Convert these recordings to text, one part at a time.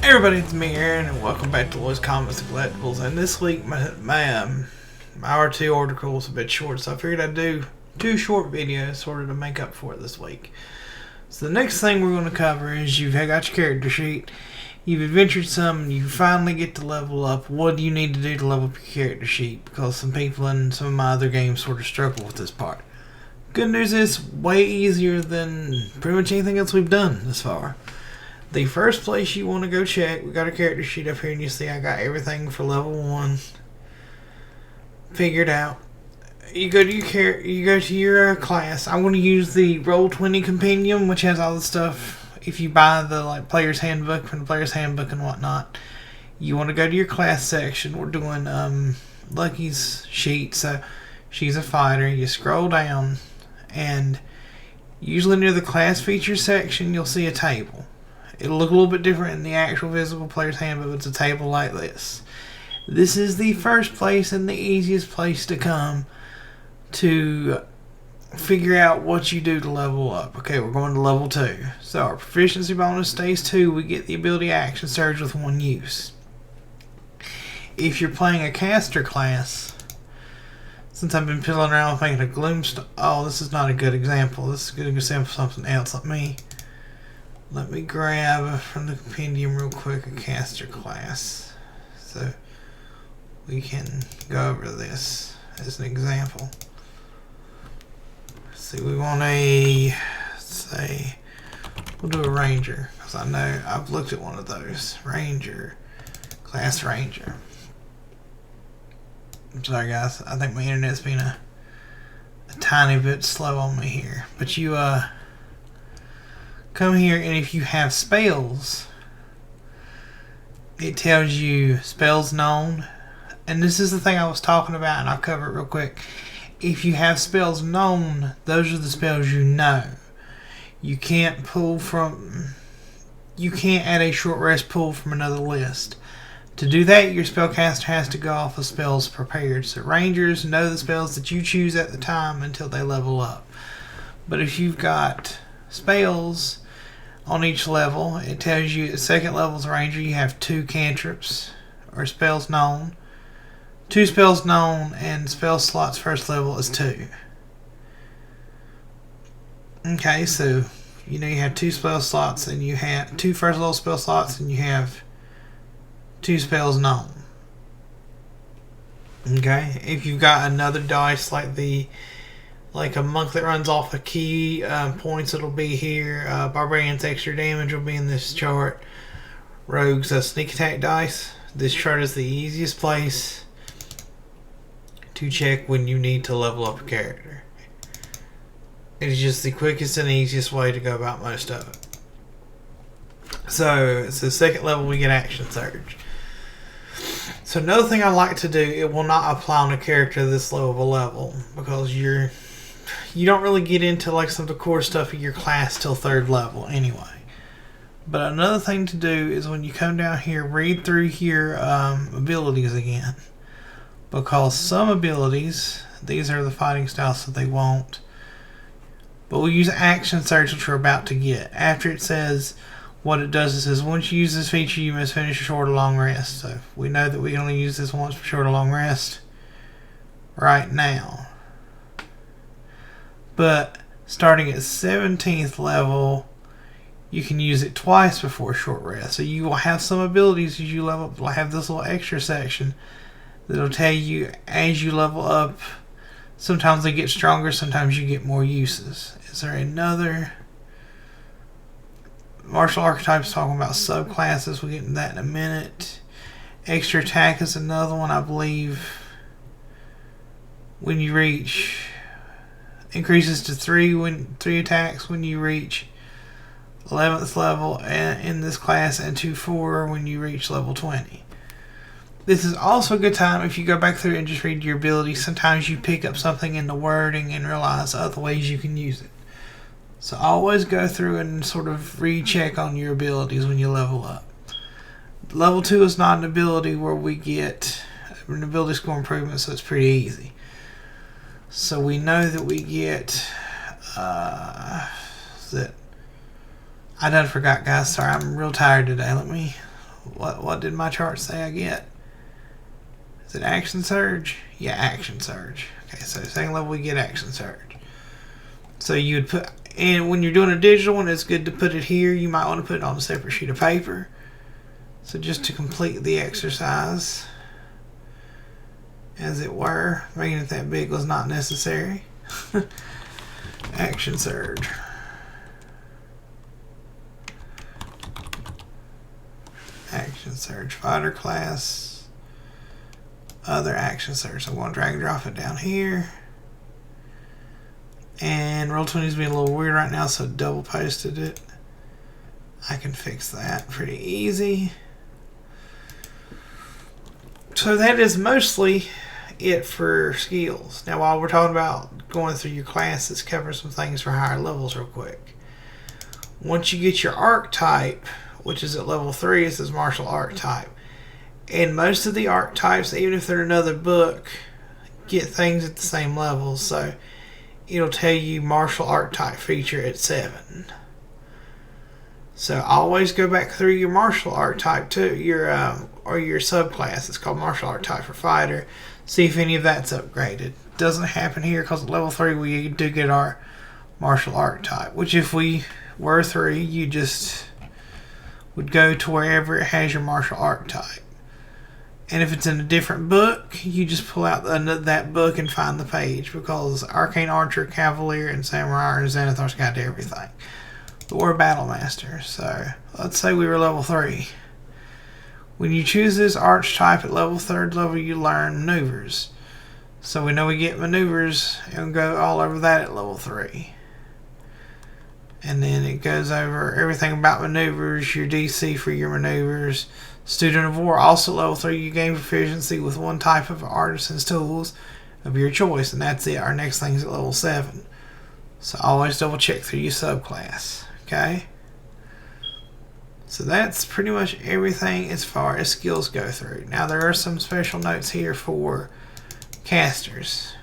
Hey everybody, it's me Aaron, and welcome back to Lloyd's Comics and Collectibles. And this week, my hour 2 article was a bit short, so I figured I'd do 2 short videos sort of to make up for it this week. So the next thing we're going to cover is you've got your character sheet, you've adventured some, and you finally get to level up. What do you need to do to level up your character sheet? Because some people in some of my other games sort of struggle with this part. Good news is, way easier than pretty much anything else we've done this far. The first place you want to go check, we got a character sheet up here, and you see I got everything for level 1 figured out. You go to your class. I'm going to use the Roll20 Compendium, which has all the stuff. If you buy the Player's Handbook from the Player's Handbook and whatnot, you want to go to your class section. We're doing Lucky's sheet, so she's a fighter. You scroll down, and usually near the class features section, you'll see a table. It'll look a little bit different in the actual physical Player's Handbook, but it's a table like this. This is the first place and the easiest place to come to figure out what you do to level up. Okay, we're going to level 2. So our proficiency bonus stays 2. We get the ability Action Surge with 1 use. If you're playing a caster class, since I've been fiddling around with making a Gloomstone... Oh, this is not a good example. This is a good example of something else. Let me grab from the compendium real quick a caster class, so we can go over this as an example. See, we want we'll do a ranger, because I know I've looked at one of those. Class ranger. I'm sorry guys, I think my internet's been a tiny bit slow on me here, but you come here, and if you have spells, it tells you spells known. And this is the thing I was talking about, and I'll cover it real quick. If you have spells known, those are the spells you know. You can't add a short rest pull from another list. To do that, your spellcaster has to go off of spells prepared. So Rangers know the spells that you choose at the time until they level up. But if you've got spells on each level, it tells you at second level as a ranger you have 2 cantrips or spells known. 2 spells known, and spell slots first level is 2. Okay, so you have 2 spell slots, and you have 2 first level spell slots, and you have 2 spells known. Okay, if you've got another dice like a monk that runs off of key points, it'll be here. Barbarian's extra damage will be in this chart. Rogue's sneak attack dice. This chart is the easiest place to check when you need to level up a character. It's just the quickest and easiest way to go about most of it. So second level we get Action Surge. So another thing I like to do, it will not apply on a character this low of a level, because you don't really get into some of the core stuff of your class till 3rd level anyway. But another thing to do is when you come down here, read through your abilities again. Because some abilities, these are the fighting styles, so they won't. But we'll use Action Surge, which we're about to get. After it says what it does, it says once you use this feature, you must finish a short or long rest. So we know that we can only use this once for short or long rest right now. But starting at 17th level, you can use it twice before short rest. So you will have some abilities as you level up. You'll have this little extra section that'll tell you as you level up, sometimes they get stronger, sometimes you get more uses. Is there another? Martial archetypes, talking about subclasses. We'll get into that in a minute. Extra attack is another one, I believe. When you reach... increases to 3 attacks when you reach 11th level in this class, and to 4 when you reach level 20. This is also a good time if you go back through and just read your abilities. Sometimes you pick up something in the wording and realize other ways you can use it. So always go through and sort of recheck on your abilities when you level up. Level 2 is not an ability where we get an ability score improvement, so it's pretty easy. So we know that we get that I done forgot, guys. Sorry, I'm real tired today. What did my chart say I get? Is it action surge? Yeah, action surge. Okay, so second level we get action surge. So you would put, and when you're doing a digital one, it's good to put it here. You might want to put it on a separate sheet of paper. So just to complete the exercise, as it were, making it that big was not necessary. Action surge. Action surge fighter class. Other action surge. So I'm going to drag and drop it down here. And Roll20 is being a little weird right now, so double posted it. I can fix that pretty easy. So that is mostly it for skills. Now while we're talking about going through your classes, cover some things for higher levels real quick. Once you get your archetype, which is at level 3, it says martial archetype. And most of the archetypes, even if they're another book, get things at the same level. So it'll tell you martial archetype feature at 7. So always go back through your martial archetype too, your subclass. It's called martial archetype for fighter. See if any of that's upgraded. Doesn't happen here because at level 3 we do get our martial archetype. Which if we were 3, you just would go to wherever it has your martial archetype. And if it's in a different book, you just pull out that book and find the page, because Arcane Archer, Cavalier, and Samurai are Xanathar's Guide to Everything. But we're a Battle Master, so let's say we were level 3. When you choose this archetype at level 3rd level, you learn maneuvers. So we know we get maneuvers and go all over that at level 3. And then it goes over everything about maneuvers, your DC for your maneuvers. Student of War, also level 3, you gain proficiency with one type of artisan's tools of your choice, and that's it. Our next thing is at level 7. So always double check through your subclass, okay? So that's pretty much everything as far as skills go through. Now there are some special notes here for casters.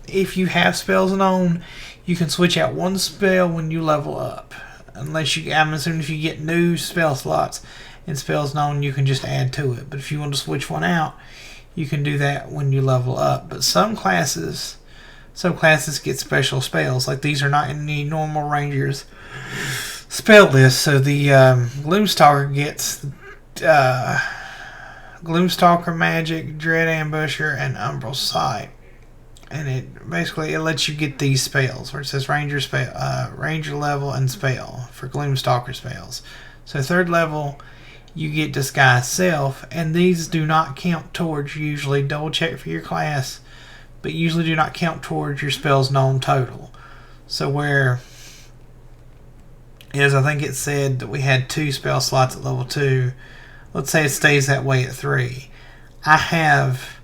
If you have spells known, you can switch out one spell when you level up. Unless you, I'm assuming if you get new spell slots and spells known, you can just add to it. But if you want to switch one out, you can do that when you level up. But some classes get special spells. Like these are not in the normal Rangers spell list. So the Gloomstalker gets Gloomstalker Magic, Dread Ambusher, and Umbral Sight. And it basically lets you get these spells where it says Ranger spell, Ranger level and spell for Gloomstalker spells. So 3rd level, you get Disguise Self, and these do not count towards, usually double check for your class, but usually do not count towards your spells known total. So where is, I think it said that we had 2 spell slots at level 2. Let's say it stays that way at 3. I have,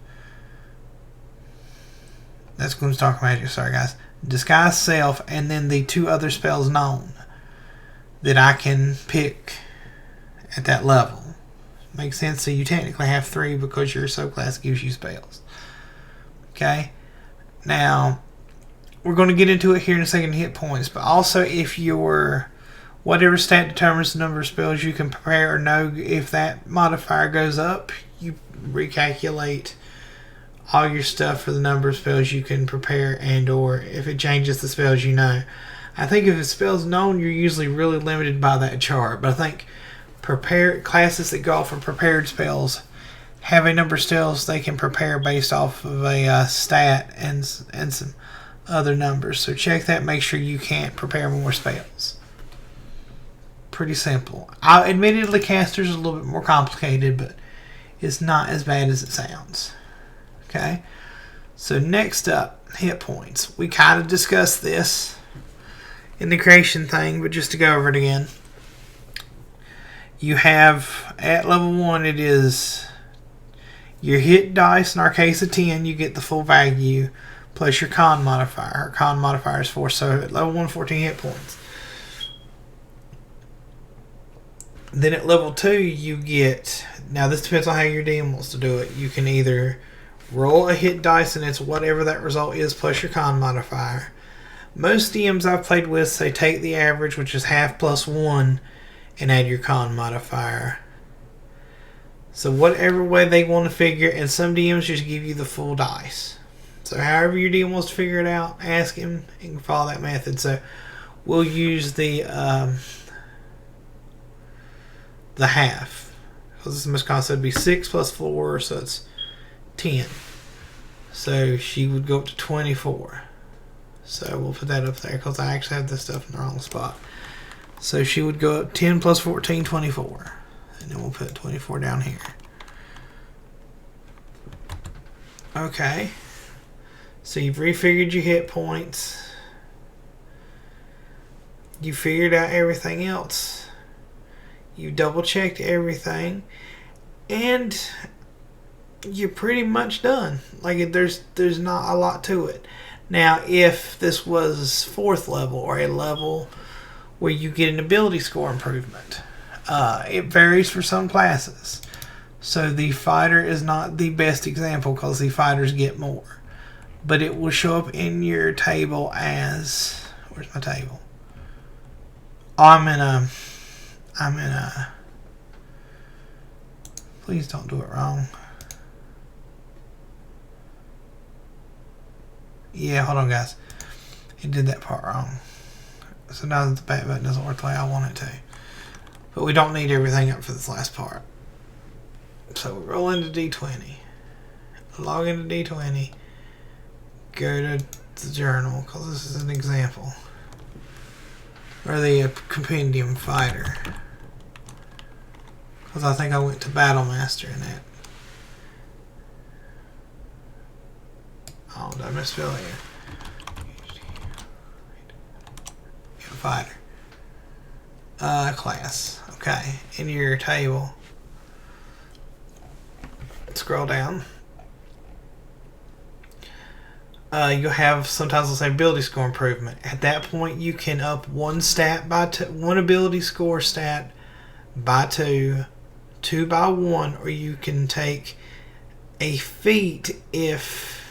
that's Gloomstalker Magic, sorry guys, Disguise Self, and then the 2 other spells known that I can pick at that level. Makes sense? So you technically have 3 because your subclass gives you spells. Okay? Now, we're going to get into it here in a second, hit points, but also if your whatever stat determines the number of spells you can prepare or know, if that modifier goes up, you recalculate all your stuff for the number of spells you can prepare, and or if it changes the spells you know. I think if it's spells known, you're usually really limited by that chart, but I think prepared classes that go off of prepared spells have a number of spells they can prepare based off of a stat and some other numbers. So check that, make sure you can't prepare more spells. Pretty simple. Admittedly, casters are a little bit more complicated, but it's not as bad as it sounds. Okay, so next up, hit points. We kind of discussed this in the creation thing, but just to go over it again. You have, at level 1, it is your hit dice. In our case of 10, you get the full value, plus your con modifier. Our con modifier is 4, so at level 1, 14 hit points. Then at level 2, you get, now this depends on how your DM wants to do it. You can either roll a hit dice, and it's whatever that result is, plus your con modifier. Most DMs I've played with say take the average, which is half plus 1, and add your con modifier. So whatever way they want to figure it, and some DMs just give you the full dice. So however your DM wants to figure it out, ask him and follow that method. So we'll use the half. Because this misconcept would be 6 plus 4, so it's 10. So she would go up to 24. So we'll put that up there because I actually have this stuff in the wrong spot. So she would go up 10 plus 14, 24. And then we'll put 24 down here. Okay. So you've refigured your hit points. You figured out everything else. You double checked everything. And you're pretty much done. Like there's not a lot to it. Now if this was 4th level or a level where you get an ability score improvement, it varies for some classes. So the fighter is not the best example because the fighters get more. But it will show up in your table as... Where's my table? Oh, I'm in a... Please don't do it wrong. Yeah, hold on, guys. It did that part wrong. So now that the back button doesn't work the way I want it to. But we don't need everything up for this last part. So we roll into D20. Log into D20. Go to the journal, because this is an example. Or the compendium fighter. Because I think I went to Battle Master in that. Oh, did I misspell it here? Fighter. Class. Okay. In your table. Scroll down. You'll have, sometimes they'll say ability score improvement. At that point, you can up one stat by one ability score stat by 2, 2 by 1, or you can take a feat if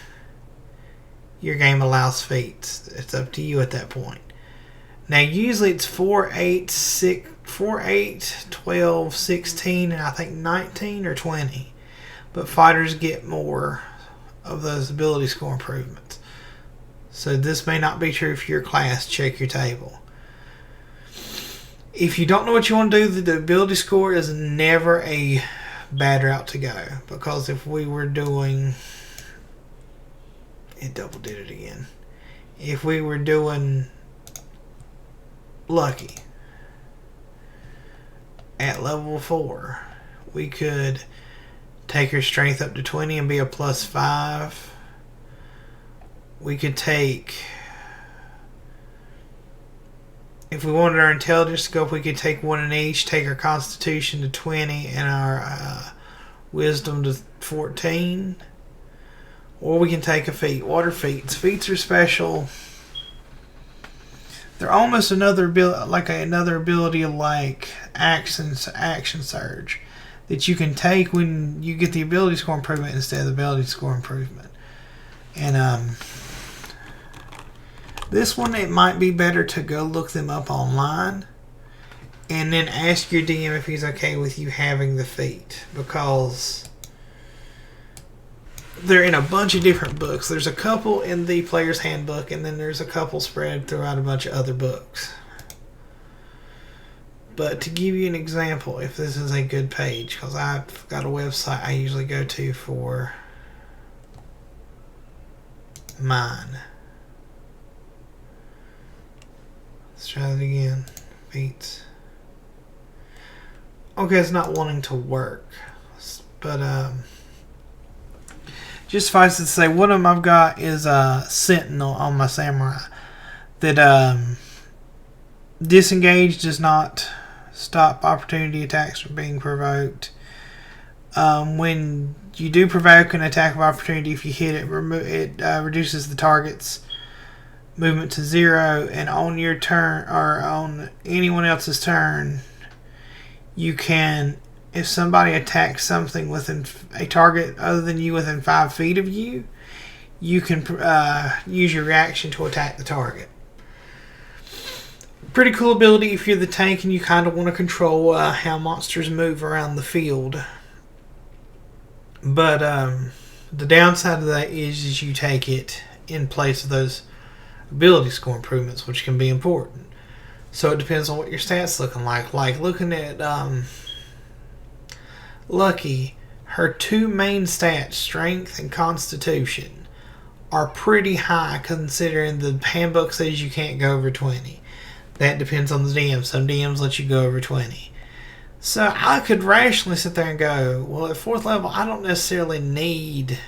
your game allows feats. It's up to you at that point. Now, usually it's 4, 8, 12, 16, and I think 19 or 20. But fighters get more of those ability score improvements. So this may not be true for your class. Check your table. If you don't know what you want to do, the ability score is never a bad route to go. Because if we were doing... It double did it again. If we were doing Lucky at level 4, we could take her strength up to 20 and be a +5. We could take, if we wanted our intelligence scope, we could take 1 in each, take our constitution to 20 and our wisdom to 14. Or we can take a feat. What are feats? Feats are special. They're almost another ability like action surge that you can take when you get the ability score improvement instead of the ability score improvement. And this one, it might be better to go look them up online and then ask your DM if he's okay with you having the feat, because they're in a bunch of different books. There's a couple in the Player's Handbook, and then there's a couple spread throughout a bunch of other books. But to give you an example, if this is a good page, because I've got a website I usually go to for mine. Let's try that again. Feats. Okay, it's not wanting to work. But, just suffice it to say, one of them I've got is Sentinel on my Samurai. That disengage does not stop opportunity attacks from being provoked. When you do provoke an attack of opportunity, if you hit it, it reduces the target's movement to 0. And on your turn, or on anyone else's turn, you can, if somebody attacks something within a target other than you within 5 feet of you, you can use your reaction to attack the target. Pretty cool ability if you're the tank and you kind of want to control how monsters move around the field. But the downside of that is you take it in place of those ability score improvements, which can be important. So it depends on what your stats looking like. Like looking at Lucky, her two main stats, strength and constitution, are pretty high considering the handbook says you can't go over 20. That depends on the DM. Some DMs let you go over 20. So I could rationally sit there and go, well, at 4th level, I don't necessarily need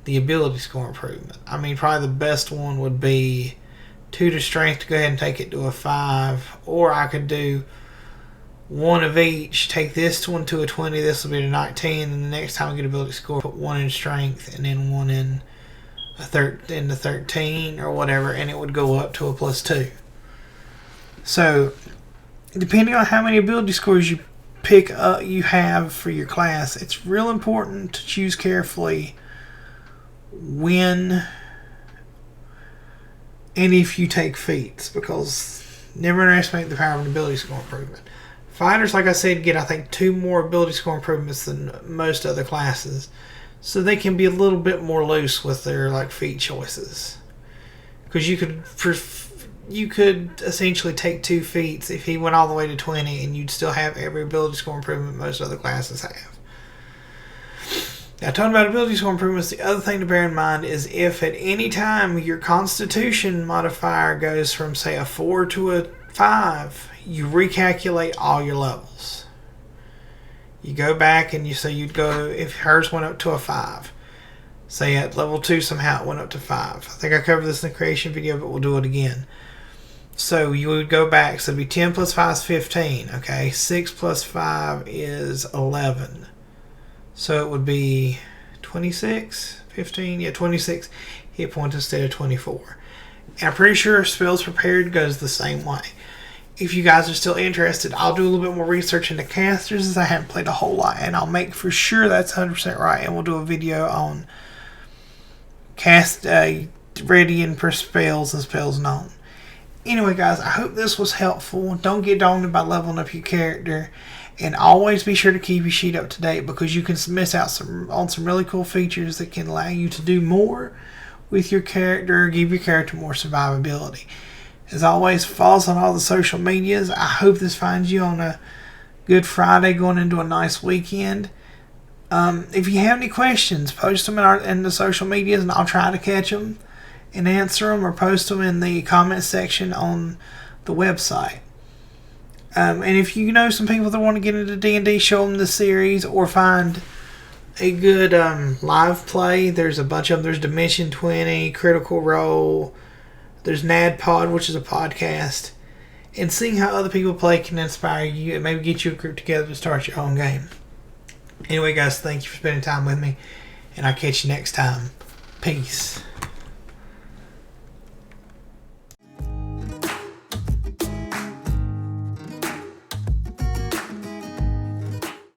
the ability score improvement. I mean, probably the best one would be 2 to strength to go ahead and take it to a 5. Or I could do one of each, take this one to a 20, this will be a 19, and the next time I get ability score, put one in strength and then one in the 13 or whatever, and it would go up to a +2. So, depending on how many ability scores you pick up, you have for your class, it's real important to choose carefully when and if you take feats, because never underestimate the power of an ability score improvement. Fighters, like I said, get, I think, 2 more ability score improvements than most other classes. So they can be a little bit more loose with their feat choices. Because you could essentially take 2 feats if he went all the way to 20 and you'd still have every ability score improvement most other classes have. Now, talking about ability score improvements, the other thing to bear in mind is if at any time your constitution modifier goes from, say, a 4 to a 5, you recalculate all your levels. You go back and you'd go, if hers went up to a 5, say at level 2 somehow it went up to 5. I think I covered this in the creation video, but we'll do it again. So you would go back, so it'd be 10 plus 5 is 15, okay? 6 plus 5 is 11. So it would be 26, 15, yeah, 26 hit points instead of 24. And I'm pretty sure Spells Prepared goes the same way. If you guys are still interested, I'll do a little bit more research into casters, as I haven't played a whole lot, and I'll make for sure that's 100% right, and we'll do a video on cast ready and for spells and spells known. Anyway, guys, I hope this was helpful. Don't get daunted by leveling up your character, and always be sure to keep your sheet up to date, because you can miss out on some really cool features that can allow you to do more with your character, give your character more survivability. As always, follow us on all the social medias. I hope this finds you on a good Friday going into a nice weekend. If you have any questions, post them in the social medias, and I'll try to catch them and answer them, or post them in the comment section on the website. And if you know some people that want to get into D&D, show them the series, or find a good live play. There's a bunch of them. There's Dimension 20, Critical Role. There's NADPod, which is a podcast. And seeing how other people play can inspire you and maybe get you a group together to start your own game. Anyway, guys, thank you for spending time with me, and I'll catch you next time. Peace.